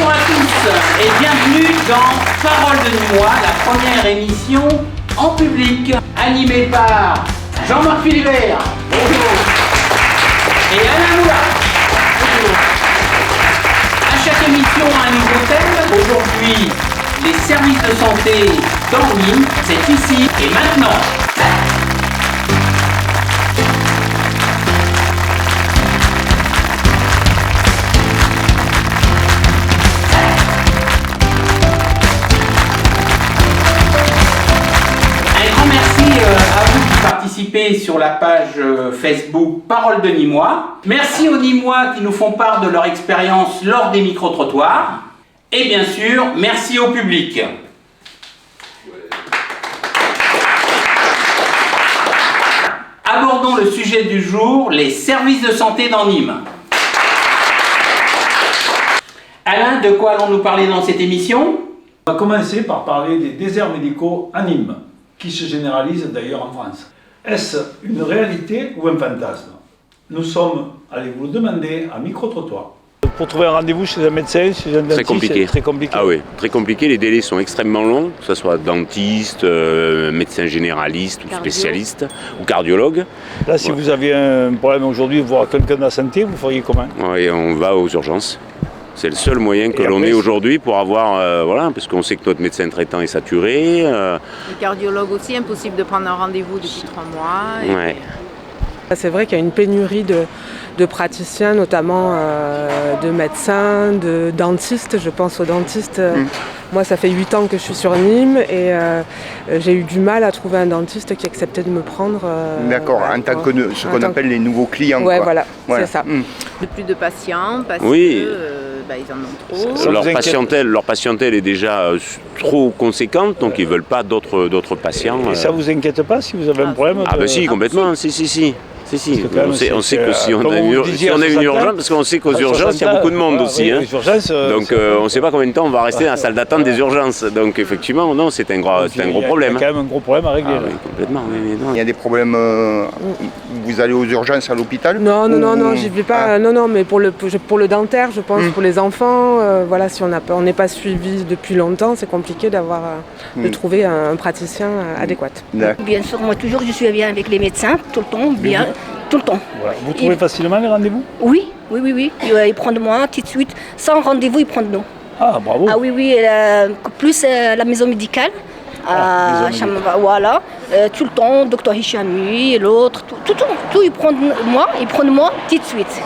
Bonjour à tous et bienvenue dans Parole de Nîmois, la première émission en public, animée par Jean-Marc Philibert, bonjour, et Alain Moula, bonjour. À chaque émission, un nouveau thème. Aujourd'hui, les services de santé dans Nîmes, c'est ici et maintenant. Participer sur la page Facebook Parole de Nîmois. Merci aux Nîmois qui nous font part de leur expérience lors des micro-trottoirs. Et bien sûr, merci au public. Abordons le sujet du jour, les services de santé dans Nîmes. Alain, de quoi allons-nous parler dans cette émission ? On va commencer par parler des déserts médicaux à Nîmes, qui se généralisent d'ailleurs en France. Est-ce une réalité ou un fantasme? Nous sommes, allez vous le demander, à micro-trottoir. Pour trouver un rendez-vous chez un médecin, chez un dentiste, c'est très compliqué. Ah oui, très compliqué, les délais sont extrêmement longs, que ce soit dentiste, médecin généraliste ou spécialiste, ou cardiologue. Là, si vous aviez un problème aujourd'hui, voire quelqu'un de la santé, vous feriez comment? Oui, on va aux urgences. C'est le seul moyen que l'on ait aujourd'hui pour avoir, voilà, parce qu'on sait que notre médecin traitant est saturé. Le cardiologue aussi, impossible de prendre un rendez-vous depuis 3 mois. Ouais. C'est vrai qu'il y a une pénurie de praticiens, notamment de médecins, de dentistes. Je pense aux dentistes. Moi, ça fait 8 ans que je suis sur Nîmes et j'ai eu du mal à trouver un dentiste qui acceptait de me prendre. D'accord, en tant que ce qu'on appelle les nouveaux clients. Ouais, quoi. voilà, c'est ça. De plus de patients parce Oui. que ils en ont trop. Leur patientèle est déjà trop conséquente, donc ils ne veulent pas d'autres patients. Et ça vous inquiète pas si vous avez un problème? Ah ben si, complètement, si. On sait que si on a une urgence, parce qu'on sait qu'aux urgences, il y a beaucoup de monde aussi. Oui, donc on ne sait pas combien de temps on va rester dans la salle d'attente des urgences. Donc effectivement, non, c'est un gros problème. Il y a quand même un gros problème à régler. Oui, complètement. Il y a des problèmes, vous allez aux urgences à l'hôpital? Non, j'y vais pas. Non, mais pour le dentaire, je pense, pour les enfants, voilà, si on n'est pas suivi depuis longtemps, c'est compliqué de trouver un praticien adéquat. Bien sûr, moi toujours je suis bien avec les médecins, tout le temps, bien. Tout le temps. Voilà. Vous trouvez facilement les rendez-vous? Oui. Ils prennent moi tout de suite. Sans rendez-vous, ils prennent nous. Ah, bravo. Ah oui. Plus la maison médicale. Voilà. Tout le temps, docteur Hichami, l'autre, tout, ils prennent moi tout de suite.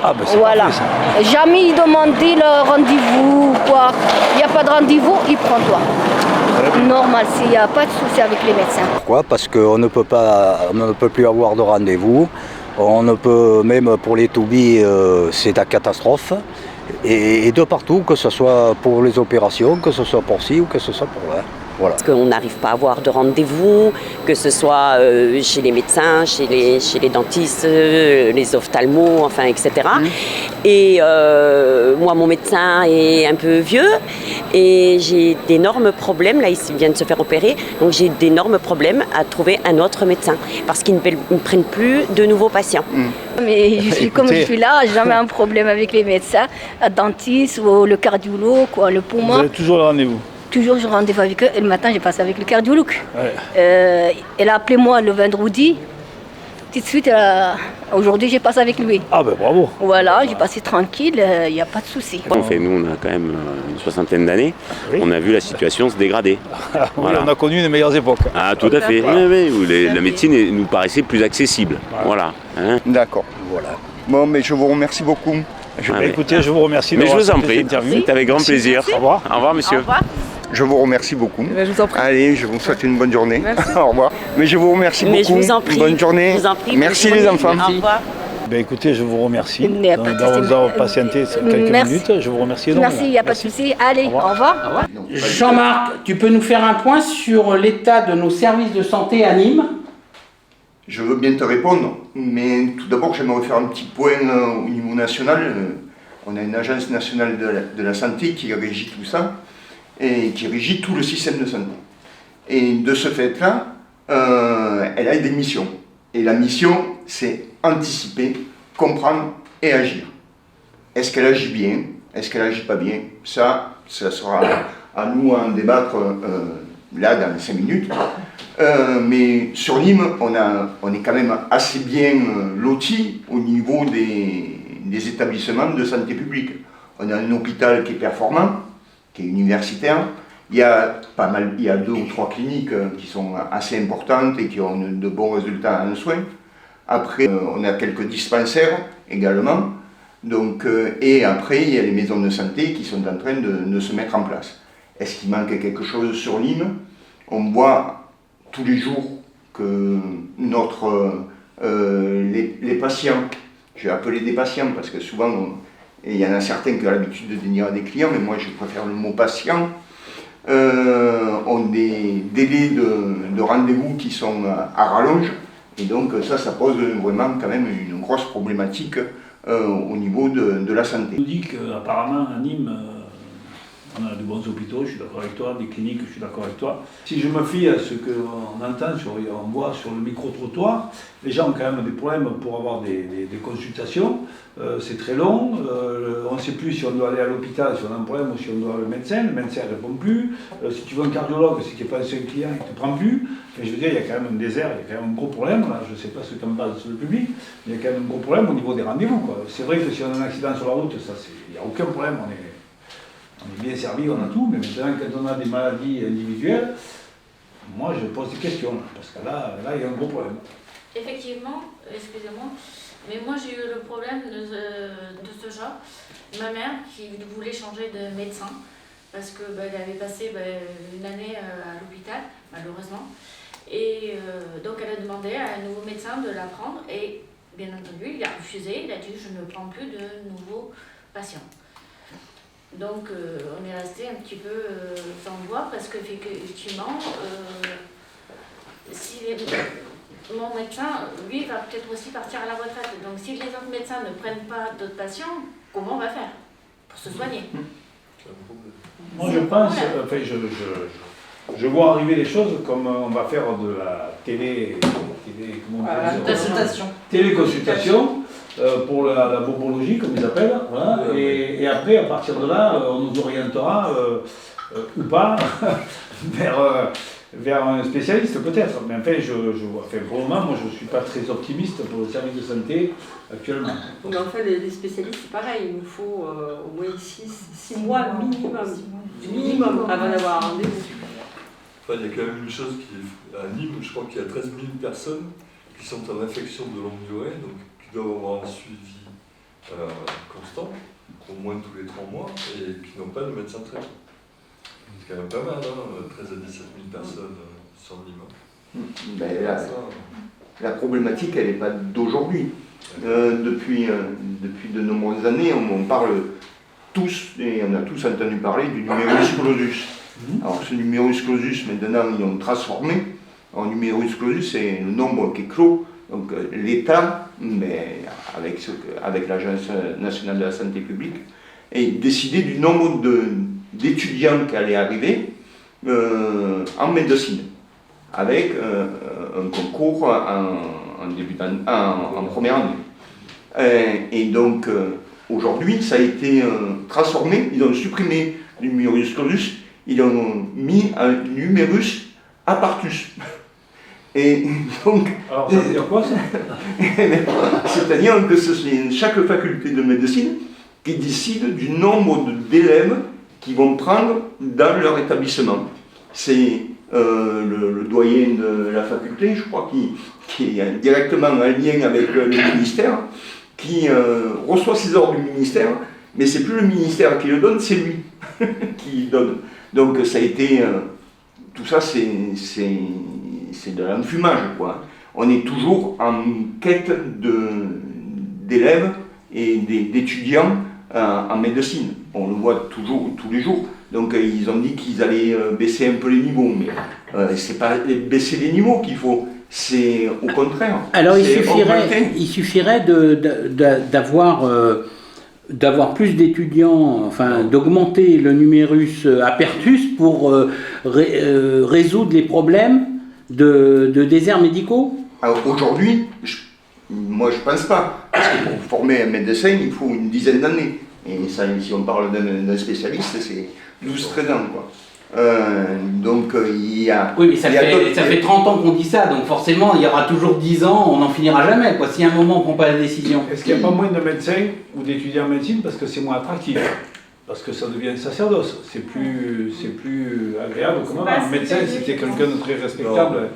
Ah, ben c'est voilà. parfait, ça. Jamais ils demandent le rendez-vous, quoi. Il n'y a pas de rendez-vous, ils prennent toi. Normal, s'il n'y a pas de souci avec les médecins. Pourquoi? Parce qu'on ne peut plus avoir de rendez-vous. On ne peut, même pour les toubis, c'est la catastrophe. Et de partout, que ce soit pour les opérations, que ce soit pour ci ou que ce soit pour là. Voilà. Parce qu'on n'arrive pas à avoir de rendez-vous, que ce soit chez les médecins, chez les dentistes, les ophtalmos, enfin, etc. Et moi, mon médecin est un peu vieux et j'ai d'énormes problèmes. Là, il vient de se faire opérer, donc j'ai d'énormes problèmes à trouver un autre médecin parce qu'ils ne prennent plus de nouveaux patients. Mais comme je suis là, j'ai jamais un problème avec les médecins, le dentiste ou le cardiologue, quoi, le poumon. Vous avez toujours le rendez-vous? Toujours, je rendez-vous avec eux. Et le matin, j'ai passé avec le cardiologue. Ouais. Elle a appelé moi le vendredi. Tout de suite, aujourd'hui, j'ai passé avec lui. Ah ben bravo. Voilà, j'ai passé tranquille, il n'y a pas de souci. Nous, on a quand même une soixantaine d'années. Oui. On a vu la situation se dégrader. Voilà. On a connu les meilleures époques. Ah, tout à fait. Oui, où la médecine nous paraissait plus accessible. Voilà. D'accord. Voilà. Bon, mais je vous remercie beaucoup. Écoutez, je vous remercie. Mais je vous en prie, c'est avec grand plaisir. Au revoir. Au revoir, monsieur. Au revoir. Je vous remercie beaucoup. Je vous en prie. Allez, je vous souhaite une bonne journée. Merci. Au revoir. Mais je vous remercie beaucoup. Je vous en prie. Bonne journée. Je vous en prie, merci les enfants. Au revoir. Écoutez, je vous remercie d'avoir patienté quelques minutes. Je vous remercie énormément. Merci, il n'y a pas de souci. Allez, au revoir. Jean-Marc, tu peux nous faire un point sur l'état de nos services de santé à Nîmes ? Je veux bien te répondre, mais tout d'abord, j'aimerais faire un petit point au niveau national. On a une agence nationale de la santé qui régit tout ça et qui régit tout le système de santé. Et de ce fait-là, elle a des missions. Et la mission, c'est anticiper, comprendre et agir. Est-ce qu'elle agit bien? Est-ce qu'elle agit pas bien? Ça sera à nous à en débattre là dans 5 minutes. Mais sur Nîmes, on est quand même assez bien lotis au niveau des établissements de santé publique. On a un hôpital qui est performant, qui est universitaire. Il y a 2 ou 3 cliniques qui sont assez importantes et qui ont de bons résultats en soins. Après, on a quelques dispensaires également. Donc, et après, il y a les maisons de santé qui sont en train de se mettre en place. Est-ce qu'il manque quelque chose sur Nîmes? On voit tous les jours que les patients, je vais appeler des patients parce que souvent, il y en a certains qui ont l'habitude de dire des clients, mais moi je préfère le mot patient, ont des délais de rendez-vous qui sont à rallonge. Et donc ça pose vraiment quand même une grosse problématique au niveau de la santé. On nous dit qu'apparemment à Nîmes, on a de bons hôpitaux, je suis d'accord avec toi, des cliniques, je suis d'accord avec toi. Si je me fie à ce qu'on entend, on voit sur le micro-trottoir, les gens ont quand même des problèmes pour avoir des consultations. C'est très long, on ne sait plus si on doit aller à l'hôpital, si on a un problème, ou si on doit aller au médecin. Le médecin ne répond plus. Si tu veux un cardiologue, si tu n'es pas un seul client, il ne te prend plus. Enfin, je veux dire, il y a quand même un désert, il y a quand même un gros problème. Là. Je ne sais pas ce que tu en penses sur le public, mais il y a quand même un gros problème au niveau des rendez-vous. C'est vrai que si on a un accident sur la route, il n'y a aucun problème. On est bien servi, on a tout, mais maintenant quand on a des maladies individuelles, moi je pose des questions, parce que là il y a un gros problème. Effectivement, excusez-moi, mais moi j'ai eu le problème de ce genre. Ma mère qui voulait changer de médecin, parce qu'elle avait passé une année à l'hôpital, malheureusement, et donc elle a demandé à un nouveau médecin de la prendre, et bien entendu il a refusé, il a dit je ne prends plus de nouveaux patients. Donc on est resté un petit peu sans voix parce qu'effectivement, mon médecin, lui, va peut-être aussi partir à la retraite. Donc si les autres médecins ne prennent pas d'autres patients, comment on va faire pour se soigner? Moi je pense, je vois arriver les choses comme on va faire de la téléconsultation. Pour la bobologie, comme ils appellent, voilà. Et après, à partir de là, on nous orientera, ou pas, vers un spécialiste peut-être. Mais enfin, pour le moment, moi je ne suis pas très optimiste pour le service de santé actuellement. Donc en fait, les spécialistes, c'est pareil, il nous faut au moins 6 mois minimum avant d'avoir un rendez-vous. Enfin, il y a quand même une chose à Nîmes, je crois qu'il y a 13 000 personnes qui sont en infection de longue durée, donc qui doivent avoir un suivi constant, au moins tous les 3 mois, et qui n'ont pas de médecin traitant. C'est quand même pas mal, 13 à 17 000 personnes sur Nîmes. Ben la problématique, elle n'est pas d'aujourd'hui. Depuis de nombreuses années, on parle tous, et on a tous entendu parler du numerus clausus. Alors ce numerus clausus, maintenant, ils l'ont transformé. Alors numerus clausus, c'est le nombre qui est clos. Donc l'État, mais avec l'Agence nationale de la santé publique, a décidé du nombre d'étudiants qui allaient arriver en médecine, avec un concours en première année. Et donc aujourd'hui, ça a été transformé, ils ont supprimé le numerus clausus, ils ont mis un numerus apartus. Et donc, alors ça veut dire quoi ça? C'est-à-dire que c'est chaque faculté de médecine qui décide du nombre d'élèves qu'ils vont prendre dans leur établissement. C'est le doyen de la faculté, je crois, qui est directement en lien avec le ministère, qui reçoit ses ordres du ministère, mais c'est plus le ministère qui le donne, c'est lui qui donne. Donc ça a été... tout ça, c'est de l'enfumage, quoi. On est toujours en quête d'élèves et d'étudiants en médecine. On le voit toujours, tous les jours. Donc ils ont dit qu'ils allaient baisser un peu les niveaux, mais c'est pas baisser les niveaux qu'il faut, c'est au contraire. Alors il suffirait d'avoir plus d'étudiants, enfin d'augmenter le numerus apertus pour résoudre les problèmes de déserts médicaux. Aujourd'hui, moi je pense pas, parce que pour former un médecin, il faut une dizaine d'années. Et ça, si on parle d'un spécialiste, c'est 12-13 ans, quoi. Donc il y a... Oui, mais ça fait 30 ans qu'on dit ça, donc forcément il y aura toujours 10 ans, on n'en finira jamais, quoi. Si à un moment on ne prend pas la décision. Est-ce qu'il n'y a pas moins de médecins ou d'étudiants en médecine parce que c'est moins attractif? Parce que ça devient un sacerdoce, c'est plus agréable. Comment un médecin, c'était quelqu'un de très respectable.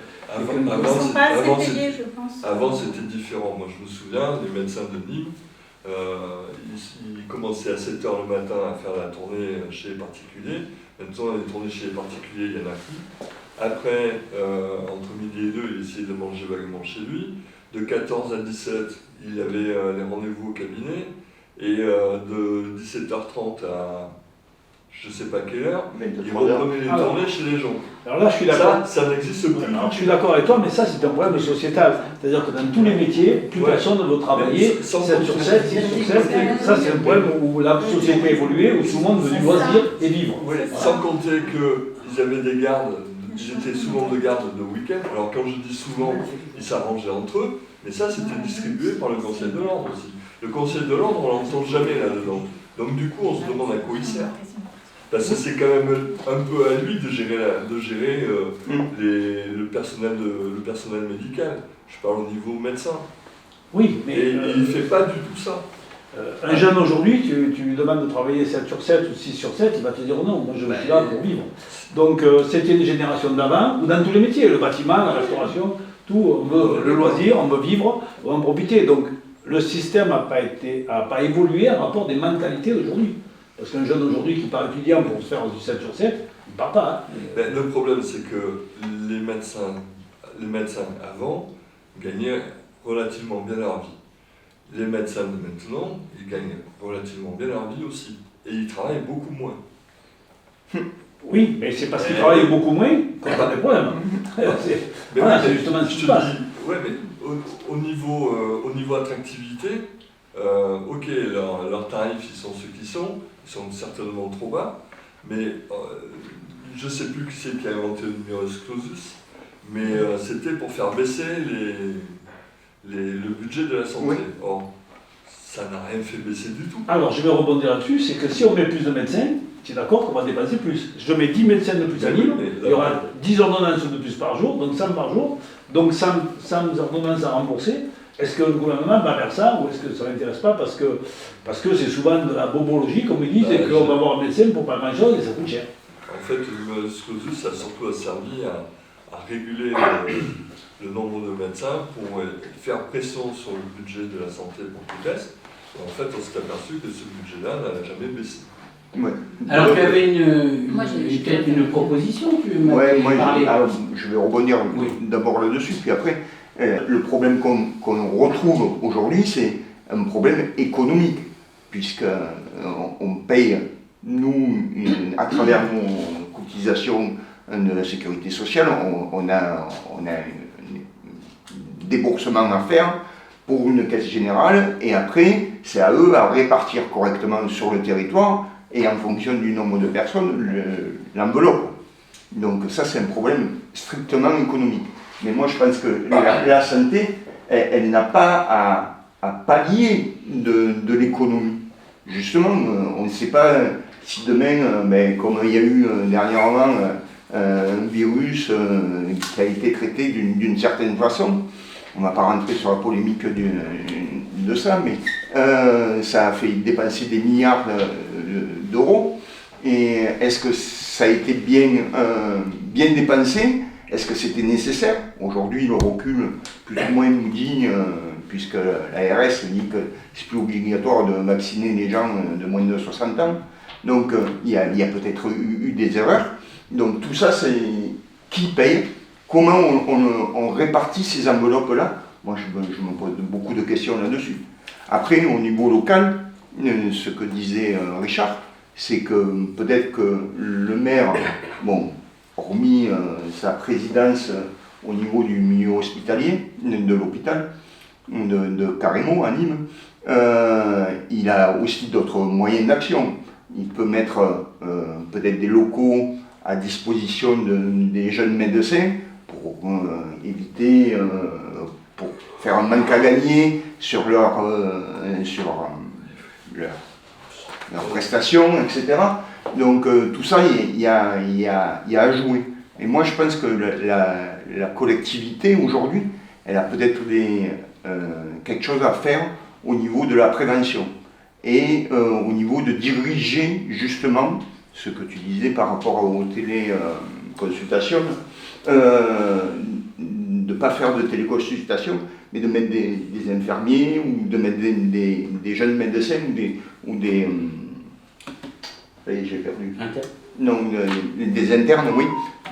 Avant c'était différent. Moi je me souviens, les médecins de Nîmes, ils commençaient à 7 h le matin à faire la tournée chez les particuliers. Maintenant, les tournées chez les particuliers, il n'y en a plus. Après, entre midi et 2, il essayait de manger vaguement chez lui. De 14 à 17, il avait les rendez-vous au cabinet. Et de 17h30 à je ne sais pas quelle heure, il reprenait les tournées chez les gens. Alors là, je suis d'accord. Ça n'existe plus. Alors, je suis d'accord avec toi, mais ça, c'est un problème sociétal. C'est-à-dire que dans tous les métiers, plus personne ne veut travailler 7 sur 7, 6 sur 7. Ça, c'est un problème où la société a évolué, où tout le monde veut du loisir et vivre. Oui, sans compter qu'ils avaient des gardes, ils étaient souvent de garde de week-end. Alors quand je dis souvent, ils s'arrangeaient entre eux, mais ça, c'était distribué par le Conseil de l'Ordre aussi. Le Conseil de l'Ordre, on l'entend jamais là-dedans. Donc du coup, on se demande à quoi il sert. Parce que c'est quand même un peu à lui de gérer le personnel médical. Je parle au niveau médecin. Oui, mais... Et il ne fait pas du tout ça. Un jeune aujourd'hui, tu lui demandes de travailler 7 sur 7 ou 6 sur 7, il va te dire non, moi je suis là pour vivre. Donc c'était une génération d'avant, ou dans tous les métiers, le bâtiment, la restauration, tout, on veut le loisir, on veut vivre, on veut en profiter. Donc le système n'a pas évolué en rapport des mentalités d'aujourd'hui. Parce qu'un jeune aujourd'hui qui part étudiant pour se faire du 7 sur 7, il ne part pas. Hein. Ben, le problème, c'est que les médecins avant gagnaient relativement bien leur vie. Les médecins de maintenant, ils gagnent relativement bien leur vie aussi. Et ils travaillent beaucoup moins. Oui, mais c'est parce qu'ils travaillent beaucoup moins qu'on n'a pas de problème. C'est justement ce qui se passe. Oui, mais au niveau attractivité, ok, leurs tarifs, ils sont ceux qui sont. Ils sont certainement trop bas, mais je ne sais plus qui c'est qui a inventé le numerus clausus, mais c'était pour faire baisser le budget de la santé. Oui. Or, ça n'a rien fait baisser du tout. Alors, je vais rebondir là-dessus, c'est que si on met plus de médecins, tu es d'accord qu'on va dépenser plus. Je mets 10 médecins de plus à Nîmes, il y aura 10 ordonnances de plus par jour, donc 100 par jour, donc 100 ordonnances à rembourser. Est-ce que le gouvernement va faire ça ou est-ce que ça ne l'intéresse pas parce que c'est souvent de la bobologie, comme ils disent, et qu'on va avoir un médecin pour pas grand-chose et ça coûte cher. En fait, le clausus, ça a surtout servi à réguler le nombre de médecins pour faire pression sur le budget de la santé pour qu'il baisse. Et en fait, on s'est aperçu que ce budget-là n'a jamais baissé. Ouais. Alors tu avais peut-être une proposition, je vais rebondir d'abord là-dessus, puis après. Le problème qu'on retrouve aujourd'hui, c'est un problème économique, puisqu'on paye, nous, à travers nos cotisations de la sécurité sociale, on a un déboursement à faire pour une caisse générale, et après, c'est à eux à répartir correctement sur le territoire, et en fonction du nombre de personnes, l'enveloppe. Donc ça, c'est un problème strictement économique. Mais moi, je pense que la santé, elle n'a pas à pallier de l'économie. Justement, on ne sait pas si demain, comme il y a eu dernièrement un virus qui a été traité d'une certaine façon, on ne va pas rentrer sur la polémique de ça, mais ça a fait dépenser des milliards d'euros. Et est-ce que ça a été bien dépensé ? Est-ce que c'était nécessaire? Aujourd'hui, le recul, plus ou moins, nous dit, puisque l'ARS dit que c'est plus obligatoire de vacciner les gens de moins de 60 ans. Donc, il y a peut-être eu des erreurs. Donc, tout ça, c'est qui paye? Comment on répartit ces enveloppes-là? Moi, je me pose beaucoup de questions là-dessus. Après, au niveau local, ce que disait Richard, c'est que peut-être que le maire, hormis sa présidence au niveau du milieu hospitalier, de l'hôpital, de Carrémaux à Nîmes, il a aussi d'autres moyens d'action. Il peut mettre peut-être des locaux à disposition des jeunes médecins pour éviter, pour faire un manque à gagner sur leur leurs prestations, etc. Donc tout ça, il y a à jouer. Et moi, je pense que la collectivité, aujourd'hui, elle a peut-être quelque chose à faire au niveau de la prévention et au niveau de diriger, justement, ce que tu disais par rapport aux téléconsultations, de ne pas faire de téléconsultation, mais de mettre des infirmiers ou de mettre des jeunes médecins ou des j'ai perdu. Non, des internes, oui,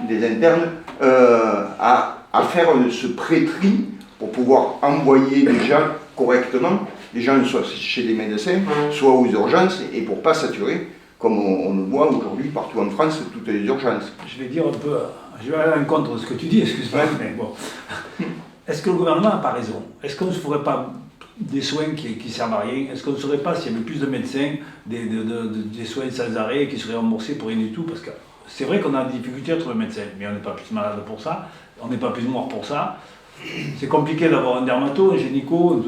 des internes, à faire ce pré-tri pour pouvoir envoyer déjà correctement les gens soit chez des médecins, soit aux urgences, et pour ne pas saturer, comme on le voit aujourd'hui partout en France, toutes les urgences. Je vais dire un peu, je vais aller à l'encontre de ce que tu dis, excuse-moi, mais bon. Est-ce que le gouvernement n'a pas raison? Est-ce qu'on ne se ferait pas des soins qui servent à rien? Est-ce qu'on ne saurait pas s'il y avait plus de médecins, des soins sans arrêt qui seraient remboursés pour rien du tout? Parce que c'est vrai qu'on a des difficultés à trouver un médecin, mais on n'est pas plus malade pour ça, on n'est pas plus mort pour ça. C'est compliqué d'avoir un dermato, un gynéco,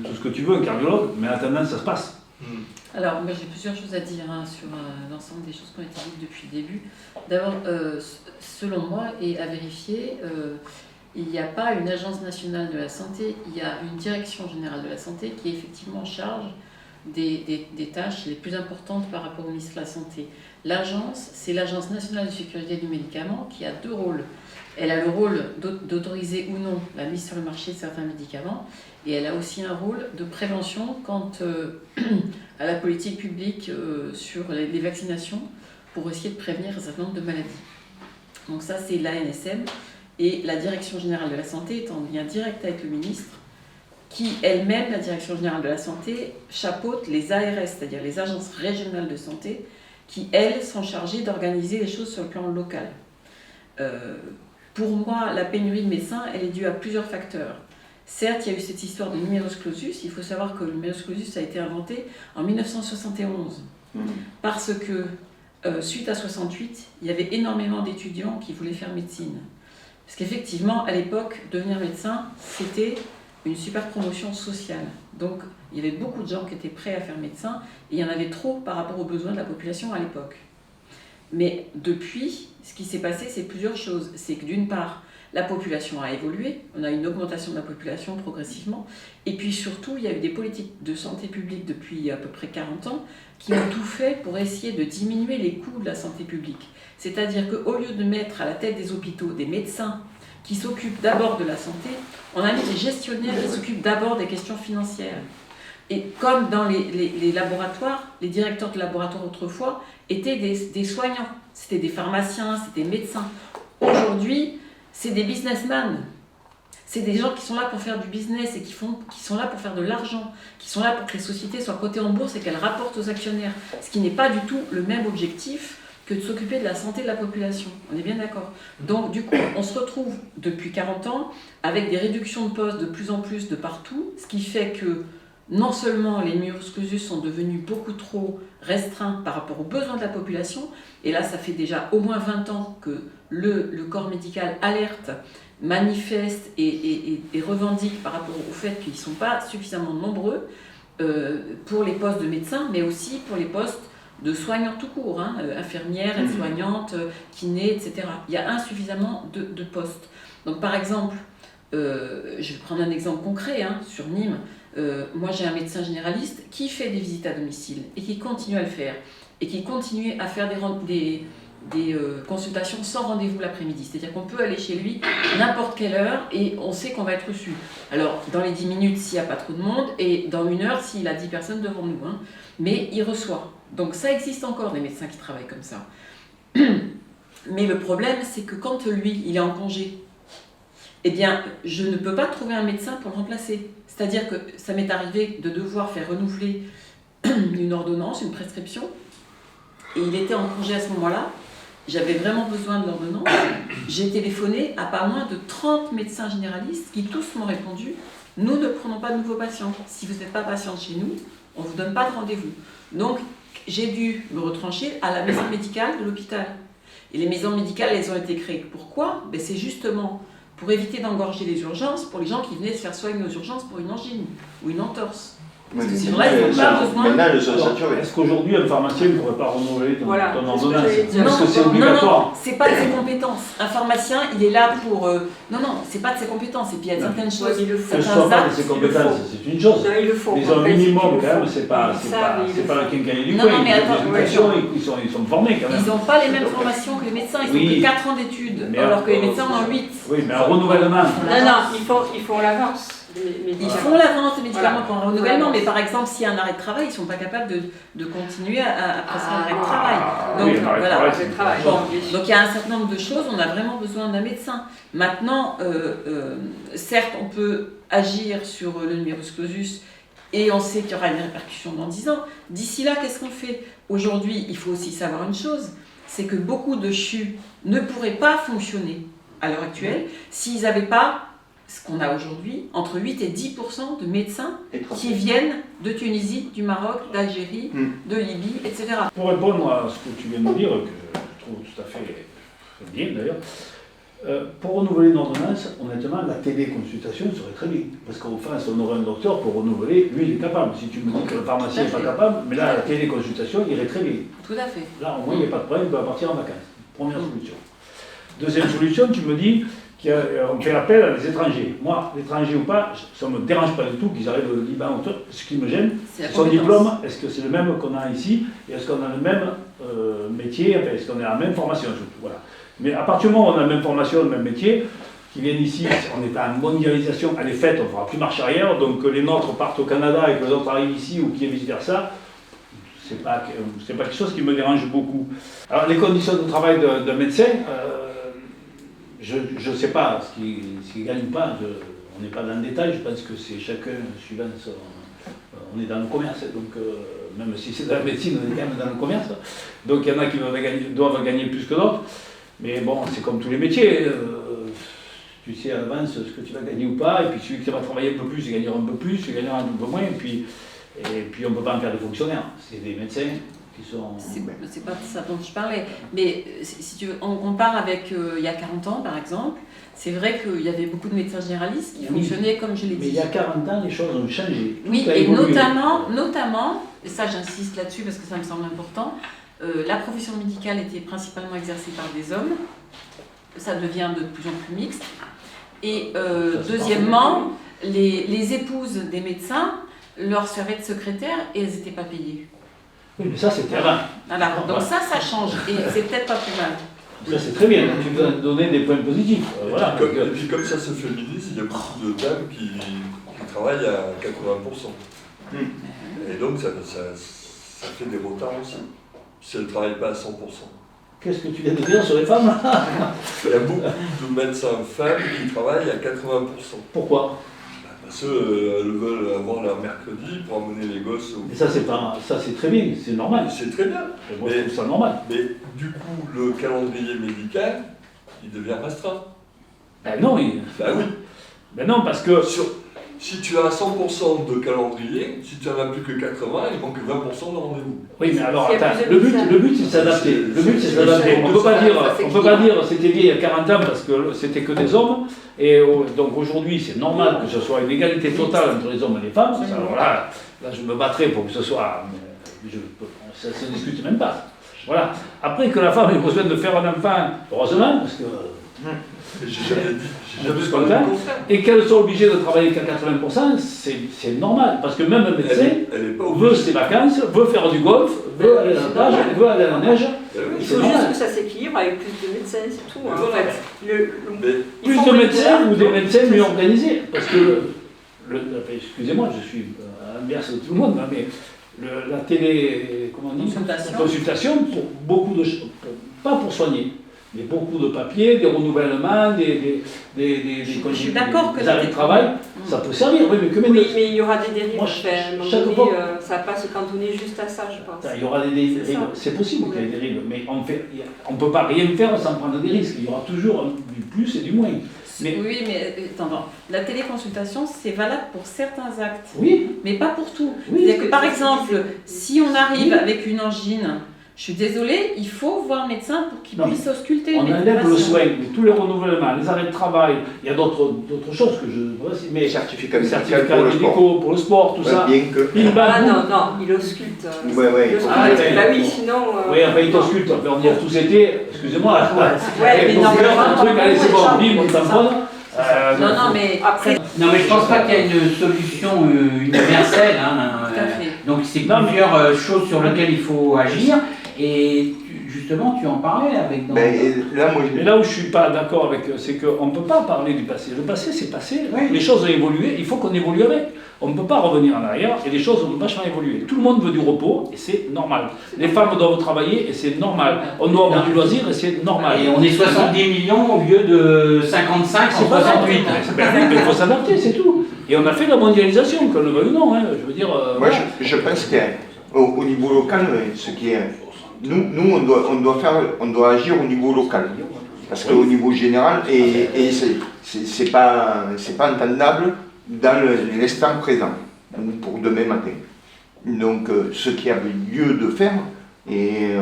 tout ce que tu veux, un cardiologue, mais en attendant, ça se passe. Alors, moi j'ai plusieurs choses à dire sur l'ensemble des choses qui ont été dites depuis le début. D'abord, selon moi, et à vérifier, il n'y a pas une agence nationale de la santé, il y a une direction générale de la santé qui est effectivement en charge des tâches les plus importantes par rapport au ministre de la Santé. L'agence, c'est l'Agence nationale de sécurité du médicament qui a deux rôles. Elle a le rôle d'autoriser ou non la mise sur le marché de certains médicaments et elle a aussi un rôle de prévention quant à la politique publique sur les vaccinations pour essayer de prévenir un certain nombre de maladies. Donc ça, c'est l'ANSM et la Direction générale de la santé est en lien direct avec le ministre qui, elle-même, la Direction générale de la santé, chapeaute les ARS, c'est-à-dire les agences régionales de santé, qui, elles, sont chargées d'organiser les choses sur le plan local. Pour moi, la pénurie de médecins, elle est due à plusieurs facteurs. Certes, il y a eu cette histoire de numerus clausus. Il faut savoir que le numerus clausus a été inventé en 1971. Parce que, suite à 68, il y avait énormément d'étudiants qui voulaient faire médecine. Parce qu'effectivement, à l'époque, devenir médecin, c'était une super promotion sociale. Donc, il y avait beaucoup de gens qui étaient prêts à faire médecin, et il y en avait trop par rapport aux besoins de la population à l'époque. Mais depuis, ce qui s'est passé, c'est plusieurs choses. C'est que d'une part, la population a évolué, on a une augmentation de la population progressivement, et puis surtout, il y a eu des politiques de santé publique depuis à peu près 40 ans qui ont tout fait pour essayer de diminuer les coûts de la santé publique. C'est-à-dire qu'au lieu de mettre à la tête des hôpitaux des médecins qui s'occupent d'abord de la santé, on a mis des gestionnaires qui s'occupent d'abord des questions financières. Et comme dans les laboratoires, les directeurs de laboratoires autrefois étaient des soignants, c'était des pharmaciens, c'était des médecins. Aujourd'hui, c'est des businessmen. C'est des gens qui sont là pour faire du business et qui sont là pour faire de l'argent, qui sont là pour que les sociétés soient cotées en bourse et qu'elles rapportent aux actionnaires. Ce qui n'est pas du tout le même objectif que de s'occuper de la santé de la population. On est bien d'accord. Donc du coup, on se retrouve depuis 40 ans avec des réductions de postes de plus en plus de partout, ce qui fait que non seulement les numerus clausus sont devenus beaucoup trop restreints par rapport aux besoins de la population, et là ça fait déjà au moins 20 ans que le corps médical alerte, manifeste et revendique par rapport au fait qu'ils ne sont pas suffisamment nombreux pour les postes de médecins, mais aussi pour les postes de soignants tout court, infirmières, aides-soignantes, kinés, etc. Il y a insuffisamment de postes. Donc par exemple, je vais prendre un exemple concret sur Nîmes. Moi j'ai un médecin généraliste qui fait des visites à domicile et qui continue à le faire et qui continue à faire des consultations sans rendez-vous l'après-midi. C'est-à-dire qu'on peut aller chez lui n'importe quelle heure et on sait qu'on va être reçu. Alors dans les 10 minutes s'il n'y a pas trop de monde et dans 1 heure s'il a 10 personnes devant nous. Mais il reçoit. Donc ça existe encore des médecins qui travaillent comme ça. Mais le problème c'est que quand lui il est en congé, eh bien je ne peux pas trouver un médecin pour le remplacer. C'est-à-dire que ça m'est arrivé de devoir faire renouveler une ordonnance, une prescription, et il était en congé à ce moment-là, j'avais vraiment besoin de l'ordonnance, j'ai téléphoné à pas moins de 30 médecins généralistes qui tous m'ont répondu « Nous ne prenons pas de nouveaux patients, si vous n'êtes pas patiente chez nous, on ne vous donne pas de rendez-vous ». Donc j'ai dû me retrancher à la maison médicale de l'hôpital. Et les maisons médicales, elles ont été créées. Pourquoi ? C'est justement pour éviter d'engorger les urgences pour les gens qui venaient se faire soigner aux urgences pour une angine ou une entorse. Ces gens-là, ils n'ont pas besoin. Maintenant, elles sont saturées. Est-ce qu'aujourd'hui, un pharmacien ne pourrait pas renouveler ton ordonnance? Non, Est-ce que c'est obligatoire? non, c'est pas de ses compétences. Un pharmacien, il est là pour. Non, c'est pas de ses compétences. Et puis il y a certaines choses. Que ce soit pas de ses compétences, c'est une chose. Mais un minimum, quand même, c'est pas le quincaillerie du coin. Non, mais attends, ils sont formés quand même. Ils n'ont pas les mêmes formations que les médecins. Ils ont que 4 ans d'études, alors que les médecins en ont 8. Oui, mais un renouvellement. Non, ils font l'avance. Ils font l'avance des médicaments pour un renouvellement, mais par exemple, s'il y a un arrêt de travail, ils ne sont pas capables de continuer à prescrire un arrêt de travail. Donc, voilà. Donc il y a un certain nombre de choses, on a vraiment besoin d'un médecin. Maintenant, certes, on peut agir sur le numerus clausus et on sait qu'il y aura une répercussion dans 10 ans. D'ici là, qu'est-ce qu'on fait? Aujourd'hui, il faut aussi savoir une chose, c'est que beaucoup de CHU ne pourraient pas fonctionner à l'heure actuelle s'ils n'avaient pas ce qu'on a aujourd'hui, entre 8 et 10% de médecins qui viennent de Tunisie, du Maroc, d'Algérie, de Libye, etc. Pour répondre à ce que tu viens de dire, que je trouve tout à fait bien d'ailleurs, pour renouveler une ordonnance, honnêtement, la téléconsultation serait très bien. Parce qu'en face, on aurait un docteur pour renouveler, lui il est capable. Si tu me dis que le pharmacien n'est pas capable, mais là, la téléconsultation irait très bien. Tout à fait. Là, au moins, il n'y a pas de problème, il peut partir en vacances. Première solution. Deuxième solution, tu me dis qu'on fait appel à des étrangers. Moi, l'étranger ou pas, ça ne me dérange pas du tout qu'ils arrivent au Liban. Ce qui me gêne, c'est son diplôme. Est-ce que c'est le même qu'on a ici? Et est-ce qu'on a le même métier? Enfin, est-ce qu'on a la même formation? Voilà. Mais à partir du moment où on a la même formation, le même métier, qui viennent ici, on est en mondialisation, elle est faite, on ne fera plus marche arrière. Donc que les nôtres partent au Canada et que les autres arrivent ici ou qui est vice-versa, c'est pas quelque chose qui me dérange beaucoup. Alors les conditions de travail d'un médecin, je ne sais pas ce qu'il gagne ou pas, on n'est pas dans le détail, je pense que c'est chacun suivant son... on est dans le commerce, donc même si c'est dans la médecine, on est quand même dans le commerce. Donc il y en a qui doivent gagner plus que d'autres, mais bon, c'est comme tous les métiers. Tu sais à l'avance ce que tu vas gagner ou pas, et puis celui qui va travailler un peu plus, il gagnera un peu plus, il gagnera un peu moins, et puis on ne peut pas en faire des fonctionnaires, c'est des médecins. C'est pas de ça dont je parlais, mais si tu veux, on compare avec il y a 40 ans par exemple, c'est vrai qu'il y avait beaucoup de médecins généralistes qui fonctionnaient comme je l'ai dit. Mais il y a 40 ans, les choses ont changé. Oui, et notamment, et ça j'insiste là-dessus parce que ça me semble important, la profession médicale était principalement exercée par des hommes, ça devient de plus en plus mixte, et deuxièmement, les épouses des médecins leur servaient de secrétaire et elles n'étaient pas payées. Oui, mais ça, c'était avant. Voilà, donc ça change, et c'est peut-être pas plus mal. Ça, c'est très bien, tu peux donner des points positifs. Voilà. Et puis comme ça se féminise, il y a beaucoup de dames qui travaillent à 80%. Et donc, ça fait des retards aussi, si elles ne travaillent pas à 100%. Qu'est-ce que tu viens de dire sur les femmes? Il y a beaucoup de médecins femmes qui travaillent à 80%. Pourquoi? Parce qu'elles veulent avoir leur mercredi pour emmener les gosses au... Mais ça, c'est très bien, c'est normal. C'est très bien. Moi, je trouve ça normal. Mais du coup, le calendrier médical, il devient restreint. Ben non, oui. Ben non, parce que... Si tu as 100% de calendrier, si tu n'en as plus que 80, il manque 20% de rendez-vous. Oui, mais alors, attends, le but c'est de s'adapter. Le but c'est de s'adapter. On ne peut pas dire c'était bien il y a 40 ans parce que c'était que des hommes. Et donc aujourd'hui, c'est normal que ce soit une égalité totale entre les hommes et les femmes. Alors là je me battrai pour que ce soit... ça ne se discute même pas. Voilà. Après que la femme ait besoin de faire un enfant, heureusement, parce que... J'ai jamais dit content, et qu'elles sont obligées de travailler qu'à 80%, c'est normal, parce que même un médecin veut ses vacances, veut faire du golf, veut aller à la plage, veut aller à la neige. Il faut juste que ça s'équilibre avec plus de médecins, c'est tout. En fait. Plus de médecins ou des médecins mieux organisés, parce que, excusez-moi, je suis à l'inverse de tout le monde, mais la télé, comment on dit, consultation pour beaucoup de choses, pas pour soigner. Mais beaucoup de papiers, des renouvellements, des arrêts de travail, ça peut servir. Oui, mais il y aura des dérives. Ça va pas se cantonner juste à ça, je pense. Il y aura des dérives, c'est possible qu'il y ait des dérives, mais on ne peut pas rien faire sans prendre des risques. Il y aura toujours du plus et du moins. Oui, mais attends, la téléconsultation, c'est valable pour certains actes, oui, mais pas pour tout. Oui, c'est-à-dire que par exemple, si on arrive avec une angine, Je suis désolée, il faut voir un médecin pour qu'il puisse ausculter. On enlève le soin, mais tous les renouvellements, les arrêts de travail, il y a d'autres choses que je... Mais certificats médicaux pour le sport, tout ça. Bien que... Ah non, il ausculte. Bah oui, sinon... Oui, enfin il t'ausculte, on y a tous été, excusez-moi. Ouais, mais non, un truc, allez c'est bon, bim, on tamponne. Non, mais après... Non, mais je pense pas qu'il y ait une solution universelle. Donc c'est plusieurs choses sur lesquelles il faut agir. Et justement, tu en parlais avec... Mais là où je ne suis pas d'accord avec, c'est qu'on ne peut pas parler du passé. Le passé, c'est passé. Oui. Les choses ont évolué, il faut qu'on évolue avec. On ne peut pas revenir en arrière et les choses ont vachement évolué. Tout le monde veut du repos et c'est normal. Les femmes doivent travailler et c'est normal. On doit avoir du loisir et c'est normal. Et on est 70 millions au lieu de 55, c'est 68. Il faut s'adapter, c'est tout. Et on a fait la mondialisation, qu'on le veuille ou non. Je veux dire... Moi, je pense qu'au niveau local, ce qui est... Nous on doit agir au niveau local, parce qu'au niveau général, et c'est pas entendable dans l'instant présent, pour demain matin. Donc ce qui a lieu de faire, et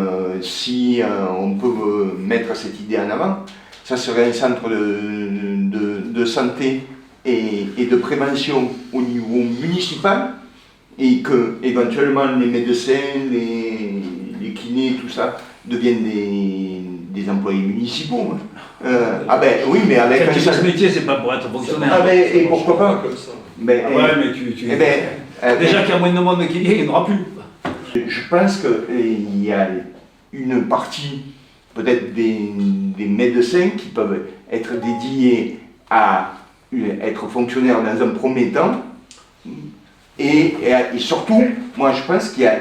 si on peut mettre cette idée en avant, ça serait un centre de santé et de prévention au niveau municipal, et que éventuellement les médecins, les kinés, tout ça, deviennent des employés municipaux. Ah ben oui, mais avec un... Ce métier, c'est pas pour être fonctionnaire. Ah ben, et pourquoi pas mais déjà qu'il y a moins de monde qu'il y a, il n'y en aura plus. Je pense qu'il y a une partie, peut-être des médecins qui peuvent être dédiés à être fonctionnaires dans un premier temps. Et surtout, moi je pense qu'il y a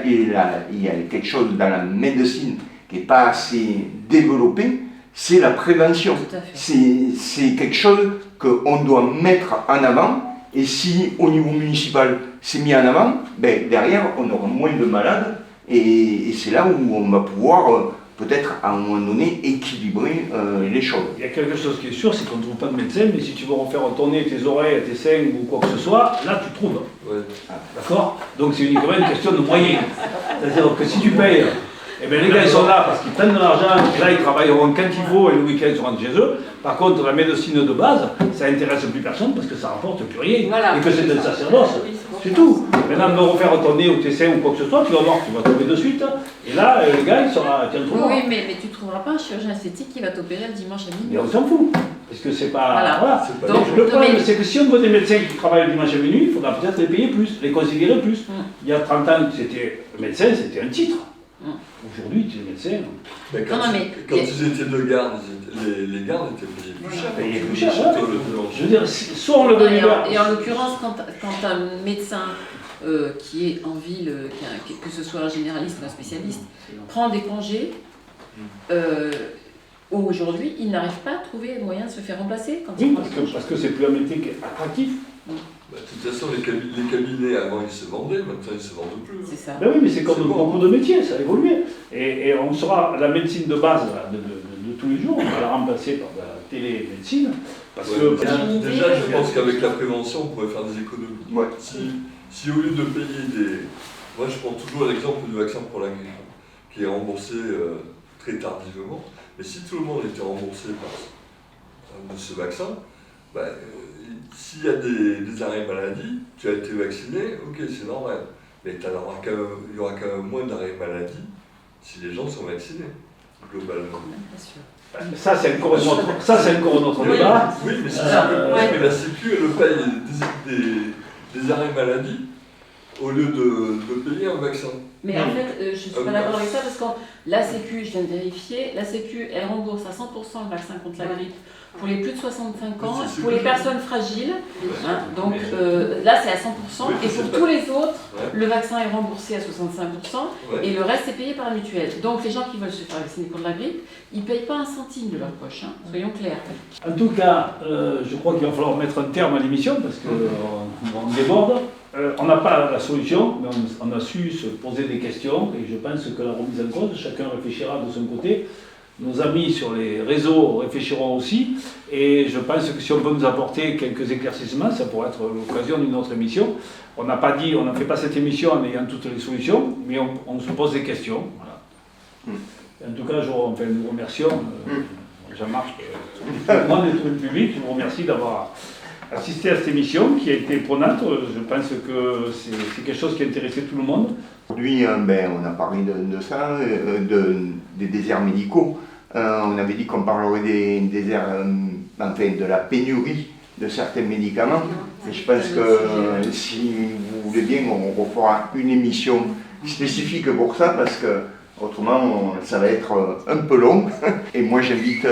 quelque chose dans la médecine qui n'est pas assez développé, c'est la prévention. C'est quelque chose qu'on doit mettre en avant, et si au niveau municipal c'est mis en avant, ben, derrière on aura moins de malades, et c'est là où on va pouvoir peut-être à un moment donné équilibrer les choses. Il y a quelque chose qui est sûr, c'est qu'on ne trouve pas de médecin, mais si tu veux refaire tourner tes oreilles, tes seins ou quoi que ce soit, là tu trouves. Ouais. D'accord? Donc c'est uniquement une question de moyens. C'est-à-dire que si tu payes, eh bien les gars ils sont là parce qu'ils prennent de l'argent, et là ils travailleront quand il faut et le week-end ils rentrent chez eux. Par contre, la médecine de base, ça n'intéresse plus personne parce que ça rapporte plus rien. Voilà. Et que c'est un sacerdoce. C'est tout. Maintenant, de refaire ton nez ou tes seins ou quoi que ce soit, tu vas voir, tu vas trouver de suite. Et là, le gars, il sera. Oui, mais tu ne trouveras pas un chirurgien esthétique qui va t'opérer le dimanche à minuit. Mais on s'en fout. Parce que c'est pas. Voilà. Donc, le problème, c'est que si on veut des médecins qui travaillent le dimanche à minuit, il faudra peut-être les payer plus, les considérer plus. Il y a 30 ans, c'était médecin, c'était un titre. Aujourd'hui, tu es médecin. Quand ils étaient de garde, les gardes étaient payés plus cher. Je veux dire, soit on le veut et en l'occurrence, quand un médecin qui est en ville, que ce soit un généraliste ou un spécialiste, prend des congés, aujourd'hui, il n'arrive pas à trouver moyen de se faire remplacer. Parce que c'est plus un métier attractif. De toute façon, les cabinets, avant, ils se vendaient, maintenant, ils ne se vendent plus. C'est ça. Ben oui, mais c'est comme beaucoup de métiers, ça a évolué. Et on sera la médecine de base de tous les jours, on va la remplacer par la télémédecine. Parce que... Déjà, je pense qu'avec la prévention, on pourrait faire des économies. Ouais. Si au lieu de payer des... Moi, je prends toujours l'exemple du vaccin pour la grippe, qui est remboursé très tardivement. Mais si tout le monde était remboursé par ce vaccin, s'il y a des arrêts maladie, tu as été vacciné, ok, c'est normal. Mais il y aura quand même moins d'arrêts maladie si les gens sont vaccinés, globalement. Ça, c'est encore un autre débat. Oui, mais c'est ça. Mais la Sécu, elle paye des arrêts maladie au lieu de payer un vaccin. Mais en fait, je ne suis pas d'accord avec ça parce que la Sécu, je viens de vérifier, la Sécu, elle rembourse à 100% le vaccin contre la grippe pour les plus de 65 ans, pour les personnes fragiles. Donc là, c'est à 100%. Et pour tous les autres, le vaccin est remboursé à 65% et le reste est payé par la mutuelle. Donc les gens qui veulent se faire vacciner contre la grippe, ils ne payent pas un centime de leur poche, soyons clairs. En tout cas, je crois qu'il va falloir mettre un terme à l'émission parce qu'on déborde. On n'a pas la solution, mais on a su se poser des questions et je pense que la remise en cause, chacun réfléchira de son côté. Nos amis sur les réseaux réfléchiront aussi et je pense que si on peut nous apporter quelques éclaircissements, ça pourrait être l'occasion d'une autre émission. On n'a pas dit, on ne fait pas cette émission en ayant toutes les solutions, mais on se pose des questions. Voilà. En tout cas, nous remercions Jean-Marc, tout le monde et tout le public. Je vous remercie d'avoir assisté à cette émission qui a été prenante. Je pense que c'est quelque chose qui a intéressé tout le monde. Aujourd'hui, on a parlé de ça, des déserts médicaux. On avait dit qu'on parlerait des déserts, de la pénurie de certains médicaments. Et je pense que si vous voulez bien, on refera une émission spécifique pour ça parce que autrement ça va être un peu long. Et moi j'invite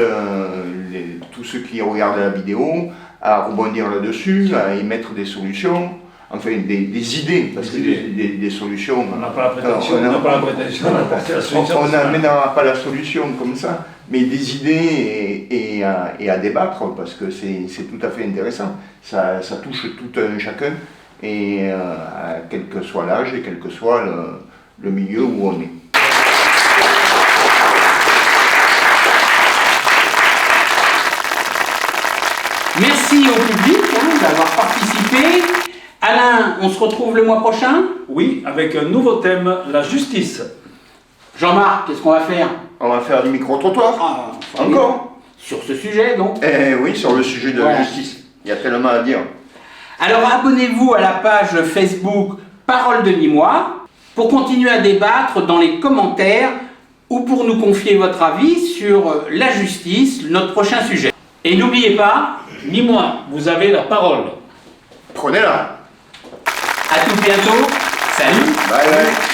tous ceux qui regardent la vidéo à rebondir là-dessus, à émettre des solutions. Enfin, des idées, parce que des solutions... On n'a pas la prétention, d'apporter la solution. On n'amènera pas la solution comme ça, mais des idées et à débattre, parce que c'est tout à fait intéressant. Ça touche tout un chacun, et quel que soit l'âge et quel que soit le milieu où on est. Merci au public d'avoir participé. Alain, on se retrouve le mois prochain? Oui, avec un nouveau thème, la justice. Jean-Marc, qu'est-ce qu'on va faire? On va faire du micro-trottoir. Encore? Sur ce sujet, donc? Oui, sur le sujet de la justice. Il y a tellement à dire. Alors abonnez-vous à la page Facebook Parole de Nîmois pour continuer à débattre dans les commentaires ou pour nous confier votre avis sur la justice, notre prochain sujet. Et n'oubliez pas, Nîmois, vous avez la parole. Prenez-la. À tout bientôt. Salut. Bye bye.